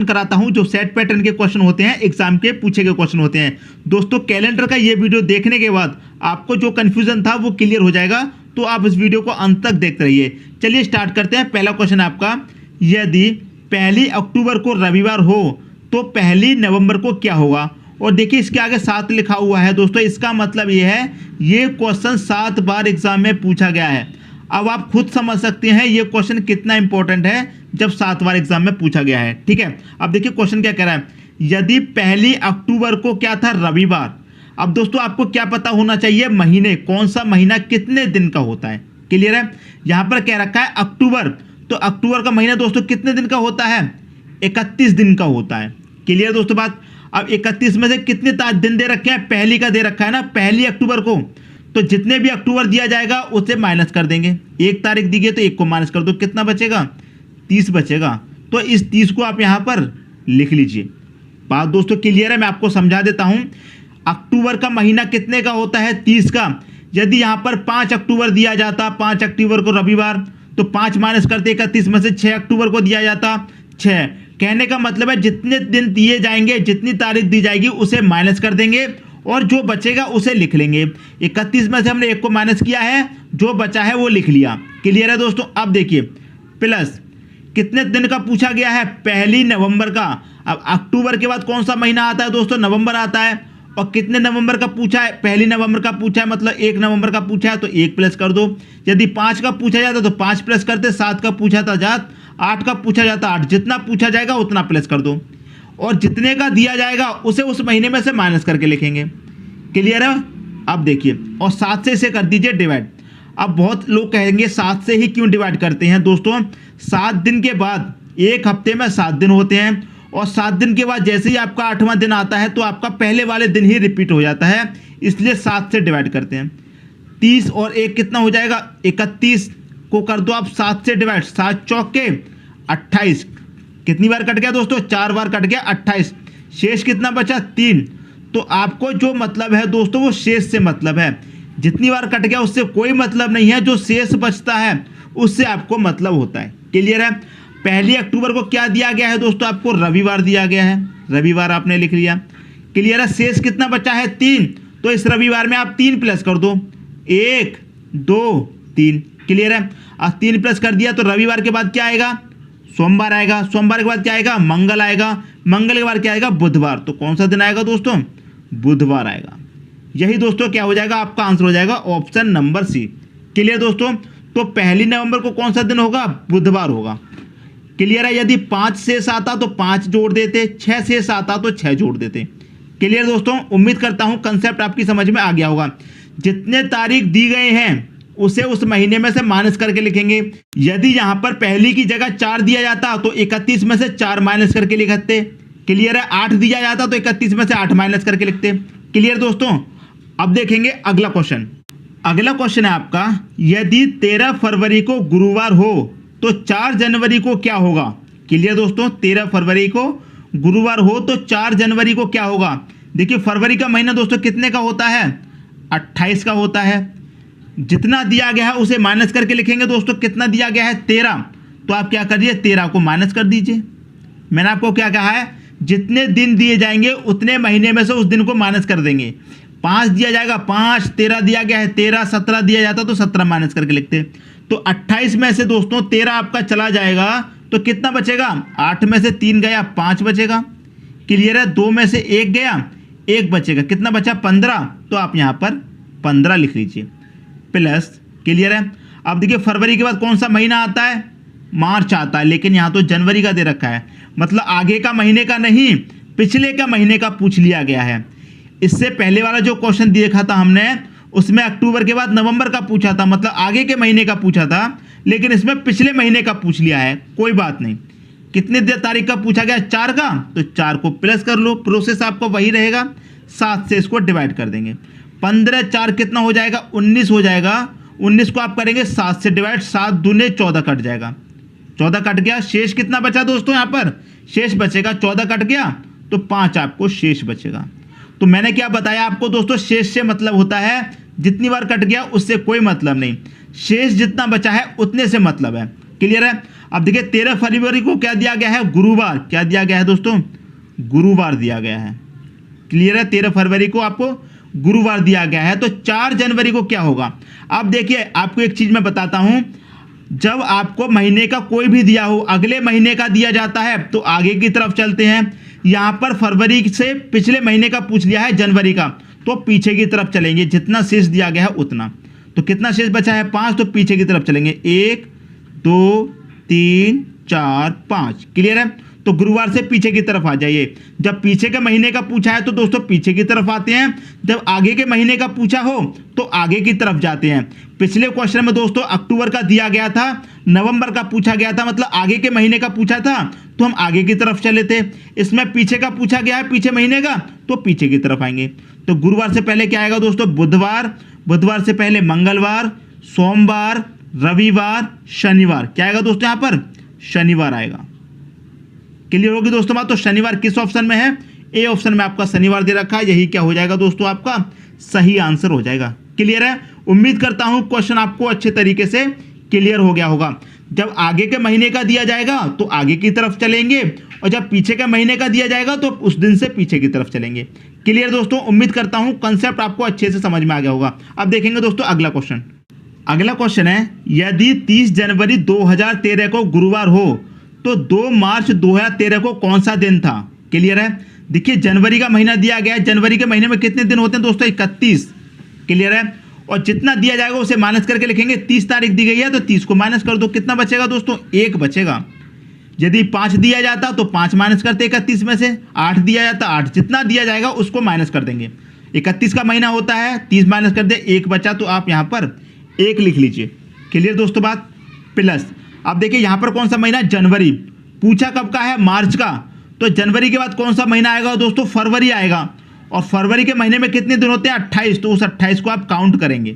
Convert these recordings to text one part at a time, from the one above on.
कराता हूं जो सेट पैटर्न के क्वेश्चन होते हैं, एग्जाम के पूछे गए क्वेश्चन होते हैं। दोस्तों कैलेंडर का ये वीडियो देखने के बाद आपको जो कंफ्यूजन था वो क्लियर हो जाएगा, तो आप इस वीडियो को अंत तक देखते रहिए। चलिए स्टार्ट करते हैं। पहला क्वेश्चन आपका, यदि 1 अक्टूबर को रविवार हो तो 1 नवंबर को क्या होगा। और देखिए इसके आगे 7 लिखा हुआ है। दोस्तों इसका मतलब ये है, ये क्वेश्चन 7 बार एग्जाम में पूछा गया है। अब आप खुद समझ सकते हैं ये क्वेश्चन कितना इंपॉर्टेंट है जब 7 बार एग्जाम में पूछा गया है। ठीक है, अब देखिए क्वेश्चन क्या कह रहा है, यदि 1 अक्टूबर को क्या था, रविवार। अब दोस्तों आपको क्या पता होना चाहिए, महीने, कौन सा महीना कितने दिन का होता है। क्लियर है, यहां पर कह रखा है अक्टूबर, तो अक्टूबर का महीना दोस्तों कितने दिन का होता है, 31 दिन का होता है। क्लियर दोस्तों बात। अब 31 में से कितने दिन दे रखे हैं, पहली का दे रखा है ना, 1 अक्टूबर को, तो जितने भी अक्टूबर दिया जाएगा उसे माइनस कर देंगे। 1 तारीख दी गई तो 1 को माइनस कर दो, कितना बचेगा, 30 बचेगा। तो इस 30 को आप यहां पर लिख लीजिए। बात दोस्तों क्लियर है, मैं आपको समझा देता हूं। अक्टूबर का महीना कितने का होता है, 30 का। यदि यहां पर 5 अक्टूबर दिया जाता, 5 अक्टूबर को रविवार, तो 5 माइनस करते 31 में से 6 अक्टूबर को दिया जाता 6। कहने का मतलब है जितने दिन दिए जाएंगे, जितनी तारीख दी जाएगी उसे माइनस कर देंगे और जो बचेगा उसे लिख लेंगे। 31 में से हमने 1 को माइनस किया है, जो बचा है वो लिख लिया। क्लियर है दोस्तों। अब देखिए प्लस कितने दिन का पूछा गया है, 1 नवंबर का। अब अक्टूबर के बाद कौन सा महीना आता है दोस्तों, नवंबर आता है। और कितने नवंबर का पूछा है, 1 नवंबर का पूछा है, मतलब 1 नवंबर का पूछा है तो 1 प्लस कर दो। यदि 5 का पूछा जाता तो 5 प्लस करते, 7 का पूछा था 7, 8 का पूछा जाता 8, जितना पूछा जाएगा उतना प्लस कर दो। और जितने का दिया जाएगा उसे उस महीने में से माइनस करके लिखेंगे। क्लियर है। अब देखिए, और 7 से इसे कर दीजिए डिवाइड। अब बहुत लोग कहेंगे 7 से ही क्यों डिवाइड करते हैं। दोस्तों 7 दिन के बाद, एक हफ्ते में 7 दिन होते हैं, और 7 दिन के बाद जैसे ही आपका 8वां दिन आता है तो आपका पहले वाले दिन ही रिपीट हो जाता है, इसलिए 7 से डिवाइड करते हैं। 30 और 1 कितना हो जाएगा, 31 को कर दो आप 7 से डिवाइड, 7 चौके 28। कितनी बार कट गया दोस्तों, 4 बार कट गया, 28। शेष कितना बचा, 3। तो आपको जो मतलब है दोस्तों वो शेष से मतलब है। जितनी बार कट गया उससे कोई मतलब नहीं है, जो शेष बचता है उससे आपको मतलब होता है। क्लियर है। 1 अक्टूबर को क्या दिया गया है दोस्तों, आपको रविवार दिया गया है, रविवार आपने लिख लिया। क्लियर है। शेष कितना बचा है, 3, तो इस रविवार में आप 3 प्लस कर दो, 1 2 3। क्लियर है। अब 3 प्लस कर दिया तो रविवार के बाद क्या आएगा, सोमवार आएगा। सोमवार के बाद क्या आएगा, मंगल आएगा। मंगल के बाद क्या आएगा, बुधवार। तो कौन सा दिन आएगा दोस्तों, बुधवार आएगा। यही दोस्तों क्या हो जाएगा, आपका आंसर हो जाएगा ऑप्शन नंबर सी। क्लियर दोस्तों। तो 1 नवंबर को कौन सा दिन होगा, बुधवार होगा। क्लियर है। यदि 5 शेष आता तो 5 जोड़ देते, 6 शेष आता तो 6 जोड़ देते। क्लियर दोस्तों। उम्मीद करता हूं कंसेप्ट आपकी समझ में आ गया होगा। जितने तारीख दी गए हैं उसे उस महीने में से माइनस करके लिखेंगे। यदि यहां पर 1 की जगह 4 दिया जाता तो 31 में से 4 माइनस करके लिखते। क्लियर है। 8 दिया जाता तो 31 में से 8 माइनस करके लिखते। क्लियर दोस्तों। अब देखेंगे अगला क्वेश्चन। अगला क्वेश्चन है आपका, यदि 13 फरवरी को गुरुवार हो तो 4 जनवरी को क्या होगा। क्लियर दोस्तों। 13 फरवरी को गुरुवार हो तो 4 जनवरी को क्या होगा। देखिए फरवरी का महीना दोस्तों कितने का होता है, 28 का होता है। जितना दिया गया है उसे माइनस करके लिखेंगे दोस्तों। कितना दिया गया है, 13, तो आप क्या करिए, 13 को माइनस कर दीजिए। मैंने आपको क्या कहा है, जितने दिन दिए जाएंगे उतने महीने में से उस दिन को माइनस कर देंगे। 5 दिया जाएगा 5, 13 दिया गया है 13, 17 दिया जाता तो 17 माइनस करके लिखते। तो 28 में से दोस्तों 13 आपका चला जाएगा तो कितना बचेगा, 8 में से 3 गया 5 बचेगा। क्लियर है। 2 में से 1 गया 1 बचेगा, कितना बचा, 15। तो आप यहाँ पर 15 लिख लीजिए प्लस। क्लियर है। अब देखिए फरवरी के बाद कौन सा महीना आता है, मार्च आता है, लेकिन यहाँ तो जनवरी का दे रखा है, मतलब आगे का महीने का नहीं, पिछले का महीने का पूछ लिया गया है। इससे पहले वाला जो क्वेश्चन देखा था हमने उसमें अक्टूबर के बाद नवंबर का पूछा था, मतलब आगे के महीने का पूछा था, लेकिन इसमें पिछले महीने का पूछ लिया है। कोई बात नहीं। कितने तारीख का पूछा गया, 4 का, तो 4 को प्लस कर लो। प्रोसेस आपको वही रहेगा, 7 से इसको डिवाइड कर देंगे। 15 4 कितना हो जाएगा, 19 हो जाएगा। 19 को आप करेंगे 7 से डिवाइड, 7 दूने 14 कट जाएगा, 14 कट गया। शेष कितना बचा दोस्तों, यहाँ पर शेष बचेगा, 14 कट गया तो 5 आपको शेष बचेगा। तो मैंने क्या बताया आपको दोस्तों, शेष से मतलब होता है जितनी बार कट गया उससे कोई मतलब नहीं, शेष जितना बचा है उतने से मतलब है। क्लियर है। अब देखिए 13 फरवरी को क्या दिया गया है, गुरुवार। क्या दिया गया है दोस्तों, गुरुवार दिया गया है। क्लियर है, 13 फरवरी को आपको गुरुवार दिया गया है। तो 4 जनवरी को क्या होगा। अब देखिए आपको एक चीज मैं बताता हूं, जब आपको महीने का कोई भी दिया हो, अगले महीने का दिया जाता है तो आगे की तरफ चलते हैं। यहां पर फरवरी से पिछले महीने का पूछ लिया है, जनवरी का, तो पीछे की तरफ चलेंगे, जितना शेष दिया गया है उतना। तो कितना शेष बचा है, 5, तो पीछे की तरफ चलेंगे, 1 2 3 4 5। क्लियर है। तो गुरुवार से पीछे की तरफ आ जाइए। जब पीछे के महीने का पूछा है तो दोस्तों पीछे की तरफ आते हैं, जब आगे के महीने का पूछा हो तो आगे की तरफ जाते हैं। पिछले क्वेश्चन में दोस्तों अक्टूबर का दिया गया था, नवंबर का पूछा गया था, मतलब आगे के महीने का पूछा था तो हम आगे की तरफ चले थे। इसमें पीछे का पूछा गया है, पीछे महीने का, तो पीछे की तरफ आएंगे। तो गुरुवार से पहले क्या आएगा दोस्तों, बुधवार, बुधवार से पहले मंगलवार, सोमवार, रविवार, शनिवार। क्या आएगा दोस्तों, यहां पर शनिवार आएगा। क्लियर होगी दोस्तों बात। तो शनिवार किस ऑप्शन में है, ए ऑप्शन में आपका शनिवार दे रखा है। यही क्या हो जाएगा दोस्तों, आपका सही आंसर हो जाएगा। क्लियर है। उम्मीद करता हूं क्वेश्चन आपको अच्छे तरीके से क्लियर हो गया होगा। जब आगे के महीने का दिया जाएगा तो आगे की तरफ चलेंगे, और जब पीछे के महीने का दिया जाएगा तो उस दिन से पीछे की तरफ चलेंगे। क्लियर दोस्तों, उम्मीद करता हूं कंसेप्ट आपको अच्छे से समझ में आ गया होगा। अब देखेंगे दोस्तों अगला क्वेश्चन। अगला क्वेश्चन है, यदि 30 जनवरी 2013 को गुरुवार हो तो 2 मार्च 2013 को कौन सा दिन था। क्लियर है। देखिए जनवरी का महीना दिया गया है, जनवरी के महीने में कितने दिन होते हैं दोस्तों, 31। क्लियर है। और जितना दिया जाएगा उसे माइनस करके लिखेंगे। 30 तारीख दी गई है तो 30 को माइनस कर दो, कितना बचेगा दोस्तों, 1 बचेगा। यदि 5 दिया जाता तो 5 माइनस करते 31 में से, 8 दिया जाता 8, जितना दिया जाएगा उसको माइनस कर देंगे। 31 का महीना होता है, 30 माइनस कर दे, 1 बचा, तो आप यहाँ पर 1 लिख लीजिए। क्लियर दोस्तों बात। प्लस अब देखिए यहाँ पर कौन सा महीना, जनवरी। पूछा कब का है, मार्च का, तो जनवरी के बाद कौन सा महीना आएगा दोस्तों, फरवरी आएगा। और फरवरी के महीने में कितने दिन होते हैं, 28, तो उस 28 को आप काउंट करेंगे।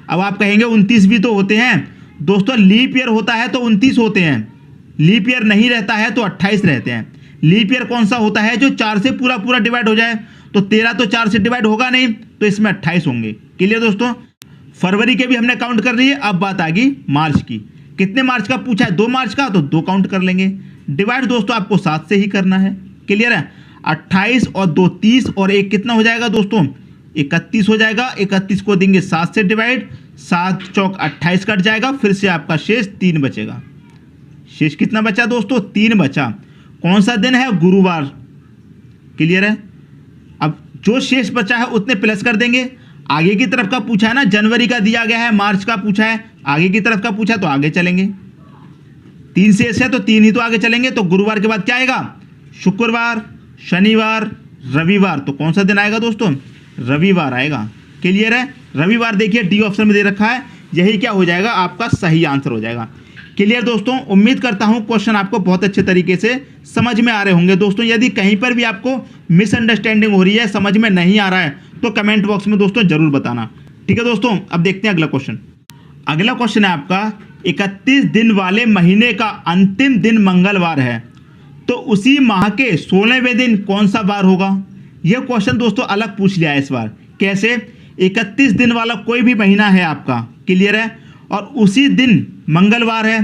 अब आप कहेंगे 29 भी तो होते हैं दोस्तों, लीप ईयर होता है तो 29 होते हैं, लीप ईयर नहीं रहता है तो 28 रहते हैं। लीप ईयर कौन सा होता है, जो 4 से पूरा पूरा डिवाइड हो जाए, तो 13 तो 4 से डिवाइड होगा नहीं, तो इसमें 28 होंगे। क्लियर दोस्तों। फरवरी के भी हमने काउंट कर लिए। अब बात आ गई मार्च की। कितने मार्च का पूछा है, 2 मार्च का, तो 2 काउंट कर लेंगे। डिवाइड दोस्तों आपको 7 से ही करना है। क्लियर है। 28 और 2 30 और 1 कितना हो जाएगा दोस्तों, 31 हो जाएगा। 31 को देंगे 7 से डिवाइड, 7 चौक 28 कट जाएगा, फिर से आपका शेष 3 बचेगा। शेष कितना बचा दोस्तों, 3 बचा। कौन सा दिन है, गुरुवार। क्लियर है। अब जो शेष बचा है उतने प्लस कर देंगे। आगे की तरफ का पूछा है ना, जनवरी का दिया गया है, मार्च का पूछा है, आगे की तरफ का पूछा तो आगे चलेंगे। 3 शेष है तो 3 ही तो आगे चलेंगे। तो गुरुवार के बाद क्या आएगा, शुक्रवार, शनिवार, रविवार। तो कौन सा दिन आएगा दोस्तों, रविवार आएगा। क्लियर है। रविवार देखिए डी ऑप्शन में दे रखा है, यही क्या हो जाएगा, आपका सही आंसर हो जाएगा। क्लियर दोस्तों, उम्मीद करता हूं क्वेश्चन आपको बहुत अच्छे तरीके से समझ में आ रहे होंगे। दोस्तों यदि कहीं पर भी आपको मिसअंडरस्टैंडिंग हो रही है, समझ में नहीं आ रहा है, तो कमेंट बॉक्स में दोस्तों जरूर बताना। ठीक है दोस्तों। अब देखते हैं अगला क्वेश्चन। अगला क्वेश्चन है आपका, 31 दिन वाले महीने का अंतिम दिन मंगलवार है, तो उसी माह के 16वें दिन कौन सा बार होगा। यह क्वेश्चन दोस्तों अलग पूछ लिया है इस बार। कैसे, 31 दिन वाला कोई भी महीना है आपका, क्लियर है, और उसी दिन मंगलवार है।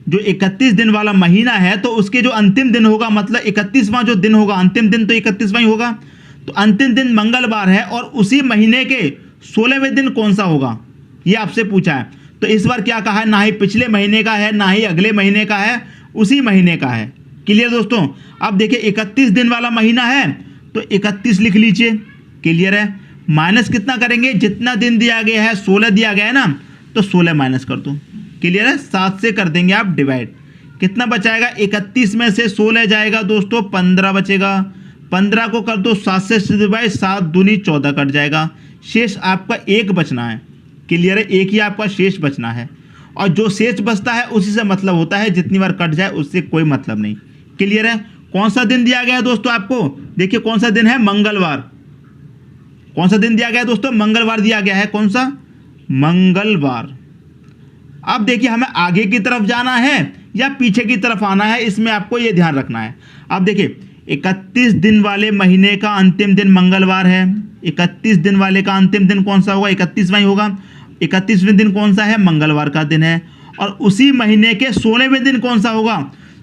जो 31 दिन वाला महीना है तो उसके जो अंतिम दिन होगा, मतलब 31वां जो दिन होगा, अंतिम दिन तो 31वां ही होगा, तो अंतिम दिन मंगलवार है, और उसी महीने के 16वें दिन कौन सा होगा, ये आपसे पूछा है। तो इस बार क्या कहा है, ना ही पिछले महीने का है, ना ही अगले महीने का है, उसी महीने का है। क्लियर दोस्तों। अब देखिए 31 दिन वाला महीना है तो 31 लिख लीजिए। क्लियर है। माइनस कितना करेंगे, जितना दिन दिया गया है, 16 दिया गया है ना, तो 16 माइनस कर दो। क्लियर है। 7 से कर देंगे आप डिवाइड, कितना बचाएगा, 31 में से 16 जाएगा दोस्तों, 15 बचेगा। 15 को कर दो 7 से डिवाइड, 7 दूनी 14 कट जाएगा। शेष आपका 1 बचना है। क्लियर है। 1 ही आपका शेष बचना है, और जो शेष बचता है उसी से मतलब होता है, जितनी बार कट जाए उससे कोई मतलब नहीं। क्लियर है। कौन सा दिन दिया गया है दोस्तों आपको, देखिए कौन सा दिन है, मंगलवार। कौन सा दिन दिया गया है दोस्तों, मंगलवार दिया गया है। कौन सा, मंगलवार। अब देखिए हमें आगे की तरफ जाना है या पीछे की तरफ आना है, इसमें आपको ये ध्यान रखना है। अब देखिए 31 दिन वाले महीने का अंतिम दिन मंगलवार है। 31 दिन वाले का अंतिम दिन कौन सा होगा, 31वां ही होगा। 31वें दिन कौन सा है, मंगलवार का दिन है। और उसी महीने के 16वें दिन कौन सा होगा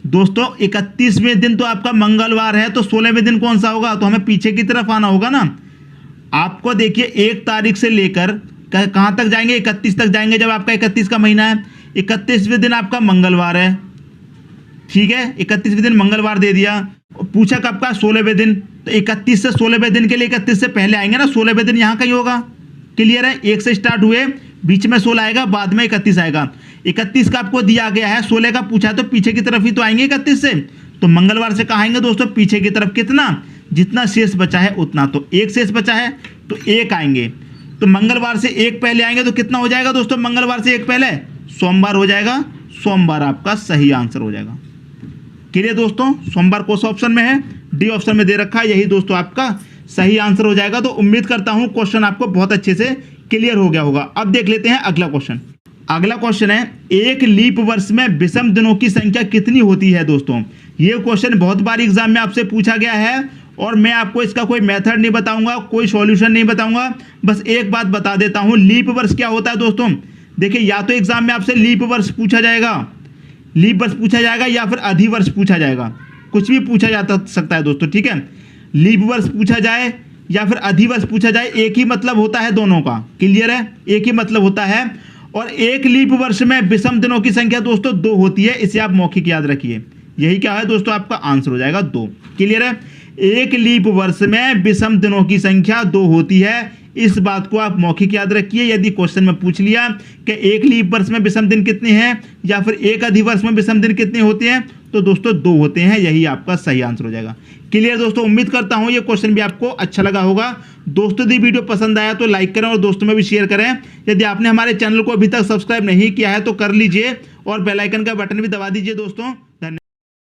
दोस्तों? 31वें दिन तो आपका मंगलवार है, तो 16वें दिन कौन सा होगा? तो हमें पीछे की तरफ आना होगा ना। आपको देखिए 1 तारीख से लेकर कहाँ तक जाएंगे? 31 तक जाएंगे। जब आपका 31 का महीना है, 31वें दिन आपका मंगलवार है, ठीक है, 31वें दिन मंगलवार दे दिया। पूछा कब का? 16वें दिन। तो 31 से 16वें दिन के लिए 31 से पहले आएंगे ना, 16वें दिन यहाँ कहीं होगा। क्लियर है? 1 से स्टार्ट हुए, बीच में 16 आएगा, बाद में 31 आएगा। 31 का आपको दिया गया है, 16 का पूछा तो पीछे की तरफ ही तो आएंगे 31 से। तो मंगलवार से कहाँ आएंगे दोस्तों? पीछे की तरफ। कितना? जितना शेष बचा है उतना। तो 1 शेष बचा है तो 1 आएंगे। तो मंगलवार से 1 पहले आएंगे तो कितना हो जाएगा दोस्तों? मंगलवार से 1 पहले सोमवार हो जाएगा। सोमवार आपका सही आंसर हो जाएगा। क्लियर दोस्तों? सोमवार कौन सा ऑप्शन में है? डी ऑप्शन में दे रखा है, यही दोस्तों आपका सही आंसर हो जाएगा। तो उम्मीद करता हूं क्वेश्चन आपको बहुत अच्छे से क्लियर हो गया होगा। अब देख लेते हैं अगला क्वेश्चन। अगला क्वेश्चन है, एक लीप वर्ष में विषम दिनों की संख्या कितनी होती है दोस्तों? ये क्वेश्चन बहुत बार एग्जाम में आपसे पूछा गया है और मैं आपको इसका कोई मेथड नहीं बताऊंगा, कोई सॉल्यूशन नहीं बताऊंगा। बस एक बात बता देता हूं, लीप वर्ष क्या होता है दोस्तों? देखिए, या तो एग्जाम में आपसे लीप वर्ष पूछा जाएगा, लीप वर्ष पूछा जाएगा, या फिर अधिवर्ष पूछा जाएगा। कुछ भी पूछा जा सकता है दोस्तों, ठीक है। लीप वर्ष पूछा जाए या फिर अधिवर्ष पूछा जाए, एक ही मतलब होता है दोनों का। क्लियर है? एक ही मतलब होता है। और एक लीप वर्ष में विषम दिनों की संख्या दोस्तों 2 होती है। इसे आप मौखिक याद रखिए। यही क्या है दोस्तों? आपका आंसर हो जाएगा 2। क्लियर है? एक लीप वर्ष में विषम दिनों की संख्या 2 होती है। इस बात को आप मौखिक याद रखिए। यदि क्वेश्चन में पूछ लिया कि एक लीप वर्ष में विषम दिन कितने हैं या फिर एक अधिवर्ष में विषम दिन कितने होते हैं, तो दोस्तों 2 होते हैं। यही आपका सही आंसर हो जाएगा। क्लियर दोस्तों? उम्मीद करता हूं ये क्वेश्चन भी आपको अच्छा लगा होगा। दोस्तों, यदि वीडियो पसंद आया तो लाइक करें और दोस्तों में भी शेयर करें। यदि आपने हमारे चैनल को अभी तक सब्सक्राइब नहीं किया है तो कर लीजिए और बेल आइकन का बटन भी दबा दीजिए दोस्तों।